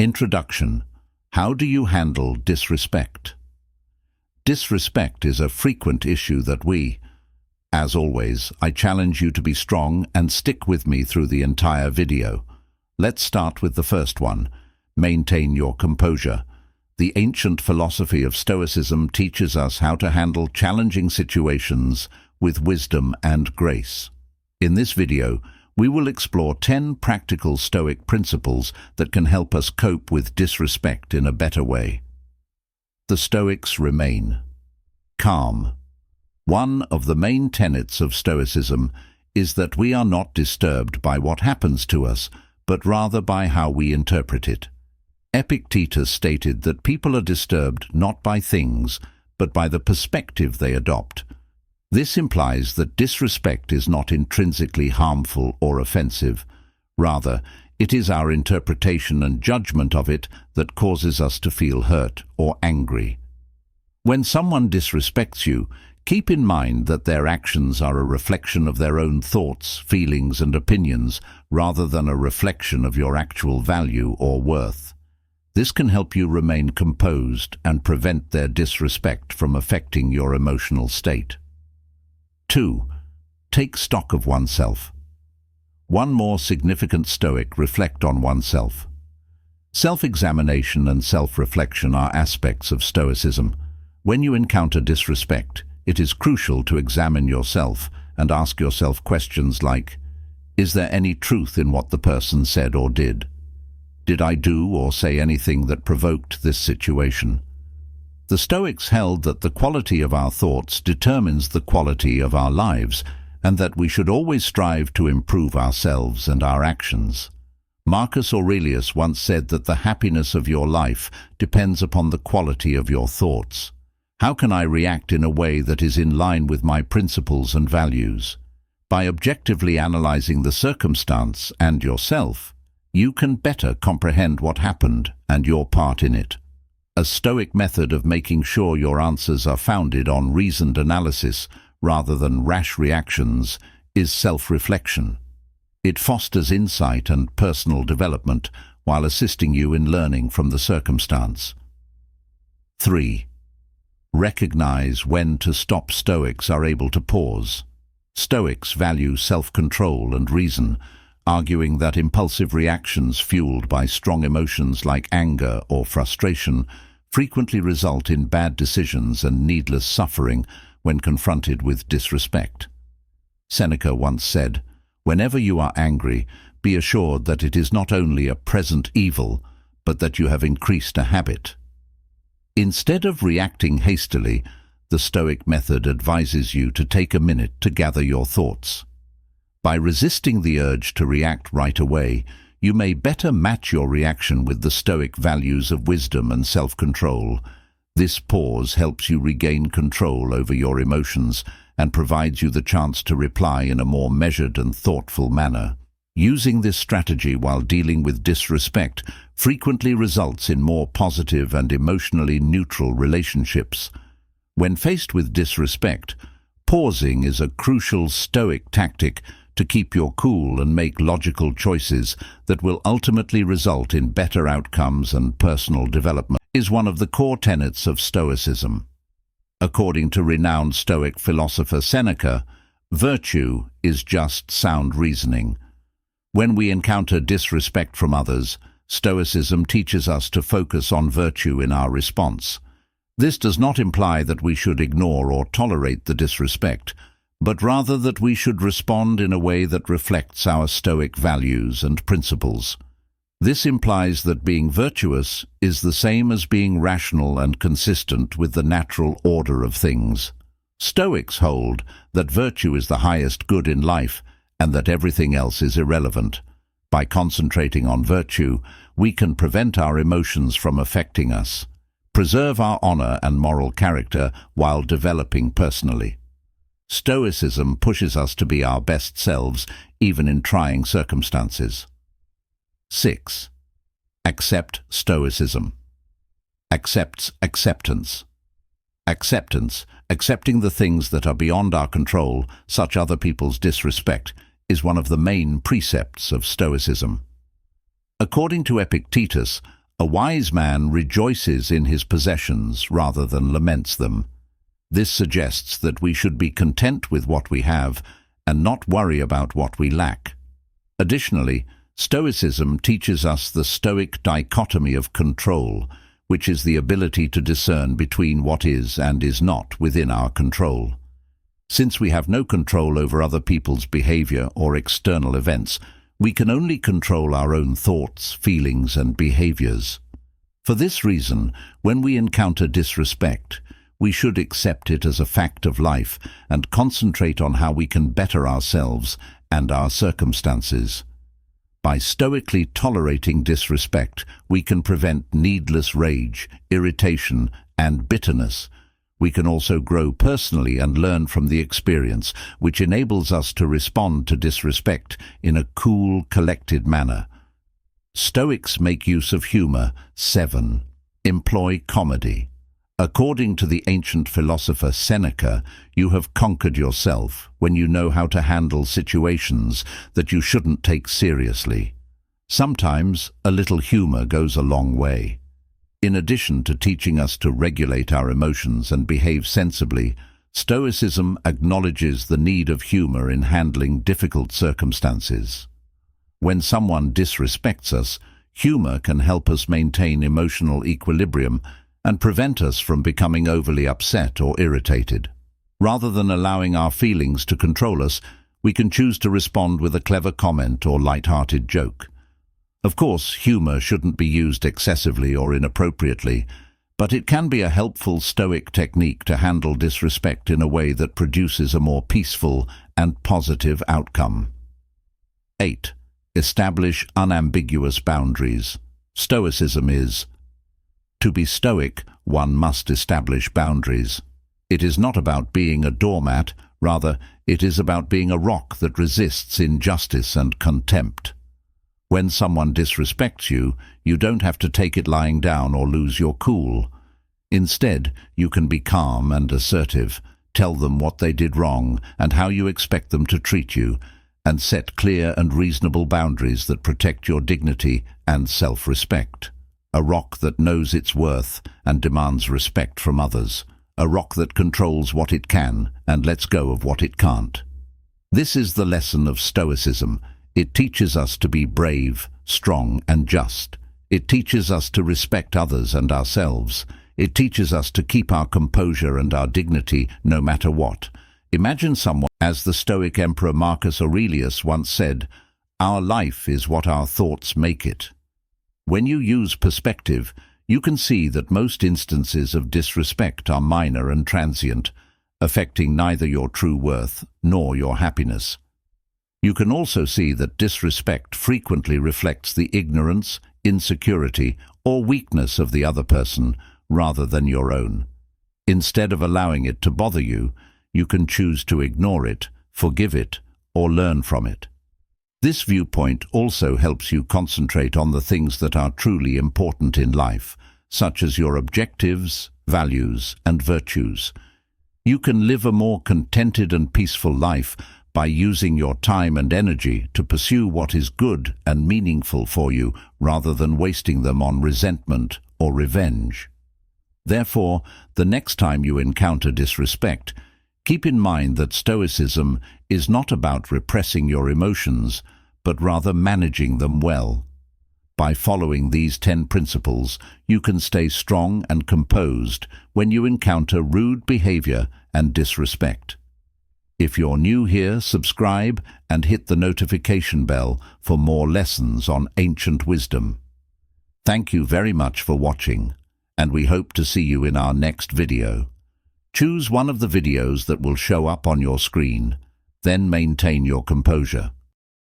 Introduction. How do you handle disrespect? Disrespect is a frequent issue that we, as always, I challenge you to be strong and stick with me through the entire video. Let's start with the first one. Maintain your composure. The ancient philosophy of Stoicism teaches us how to handle challenging situations with wisdom and grace. In this video, we will explore 10 practical Stoic principles that can help us cope with disrespect in a better way. The Stoics remain calm. One of the main tenets of Stoicism is that we are not disturbed by what happens to us, but rather by how we interpret it. Epictetus stated that people are disturbed not by things, but by the perspective they adopt. This implies that disrespect is not intrinsically harmful or offensive. Rather, it is our interpretation and judgment of it that causes us to feel hurt or angry. When someone disrespects you, keep in mind that their actions are a reflection of their own thoughts, feelings, and opinions, rather than a reflection of your actual value or worth. This can help you remain composed and prevent their disrespect from affecting your emotional state. 2. Take stock of oneself. One more significant Stoic: reflect on oneself. Self-examination and self-reflection are aspects of Stoicism. When you encounter disrespect, it is crucial to examine yourself and ask yourself questions like, is there any truth in what the person said or did? Did I do or say anything that provoked this situation? The Stoics held that the quality of our thoughts determines the quality of our lives, and that we should always strive to improve ourselves and our actions. Marcus Aurelius once said that the happiness of your life depends upon the quality of your thoughts. How can I react in a way that is in line with my principles and values? By objectively analyzing the circumstance and yourself, you can better comprehend what happened and your part in it. A Stoic method of making sure your answers are founded on reasoned analysis rather than rash reactions is self-reflection. It fosters insight and personal development while assisting you in learning from the circumstance. 3. Recognize when to stop. Stoics are able to pause. Stoics value self-control and reason, arguing that impulsive reactions fueled by strong emotions like anger or frustration frequently result in bad decisions and needless suffering when confronted with disrespect. Seneca once said, "Whenever you are angry, be assured that it is not only a present evil, but that you have increased a habit." Instead of reacting hastily, the Stoic method advises you to take a minute to gather your thoughts. By resisting the urge to react right away, you may better match your reaction with the Stoic values of wisdom and self-control. This pause helps you regain control over your emotions and provides you the chance to reply in a more measured and thoughtful manner. Using this strategy while dealing with disrespect frequently results in more positive and emotionally neutral relationships. When faced with disrespect, pausing is a crucial Stoic tactic to keep your cool and make logical choices that will ultimately result in better outcomes and personal development. Is one of the core tenets of Stoicism. According to renowned Stoic philosopher Seneca, virtue is just sound reasoning. When we encounter disrespect from others, Stoicism teaches us to focus on virtue in our response. This does not imply that we should ignore or tolerate the disrespect, but rather that we should respond in a way that reflects our Stoic values and principles. This implies that being virtuous is the same as being rational and consistent with the natural order of things. Stoics hold that virtue is the highest good in life and that everything else is irrelevant. By concentrating on virtue, we can prevent our emotions from affecting us, preserve our honor and moral character while developing personally. Stoicism pushes us to be our best selves, even in trying circumstances. 6. Accept Stoicism. Accepts acceptance. Acceptance, accepting the things that are beyond our control, such other people's disrespect, is one of the main precepts of Stoicism. According to Epictetus, A wise man rejoices in his possessions rather than laments them. This suggests that we should be content with what we have and not worry about what we lack. Additionally, Stoicism teaches us the Stoic dichotomy of control, which is the ability to discern between what is and is not within our control. Since we have no control over other people's behavior or external events, we can only control our own thoughts, feelings, and behaviors. For this reason, when we encounter disrespect, we should accept it as a fact of life and concentrate on how we can better ourselves and our circumstances. By stoically tolerating disrespect, we can prevent needless rage, irritation, and bitterness. We can also grow personally and learn from the experience, which enables us to respond to disrespect in a cool, collected manner. Stoics make use of humor. 7. Employ comedy. According to the ancient philosopher Seneca, you have conquered yourself when you know how to handle situations that you shouldn't take seriously. Sometimes a little humor goes a long way. In addition to teaching us to regulate our emotions and behave sensibly, Stoicism acknowledges the need of humor in handling difficult circumstances. When someone disrespects us, humor can help us maintain emotional equilibrium and prevent us from becoming overly upset or irritated. Rather than allowing our feelings to control us, we can choose to respond with a clever comment or light-hearted joke. Of course, humor shouldn't be used excessively or inappropriately, but it can be a helpful Stoic technique to handle disrespect in a way that produces a more peaceful and positive outcome. 8. Establish unambiguous boundaries. Stoicism is: to be Stoic, one must establish boundaries. It is not about being a doormat, rather, it is about being a rock that resists injustice and contempt. When someone disrespects you, you don't have to take it lying down or lose your cool. Instead, you can be calm and assertive, tell them what they did wrong and how you expect them to treat you, and set clear and reasonable boundaries that protect your dignity and self-respect. A rock that knows its worth and demands respect from others. A rock that controls what it can and lets go of what it can't. This is the lesson of Stoicism. It teaches us to be brave, strong, and just. It teaches us to respect others and ourselves. It teaches us to keep our composure and our dignity no matter what. Imagine someone, as the Stoic Emperor Marcus Aurelius once said, "Our life is what our thoughts make it." When you use perspective, you can see that most instances of disrespect are minor and transient, affecting neither your true worth nor your happiness. You can also see that disrespect frequently reflects the ignorance, insecurity, or weakness of the other person rather than your own. Instead of allowing it to bother you, you can choose to ignore it, forgive it, or learn from it. This viewpoint also helps you concentrate on the things that are truly important in life, such as your objectives, values, and virtues. You can live a more contented and peaceful life by using your time and energy to pursue what is good and meaningful for you rather than wasting them on resentment or revenge. Therefore, the next time you encounter disrespect, keep in mind that Stoicism is not about repressing your emotions, but rather managing them well. By following these 10 principles, you can stay strong and composed when you encounter rude behavior and disrespect. If you're new here, subscribe and hit the notification bell for more lessons on ancient wisdom. Thank you very much for watching, and we hope to see you in our next video. Choose one of the videos that will show up on your screen, then maintain your composure.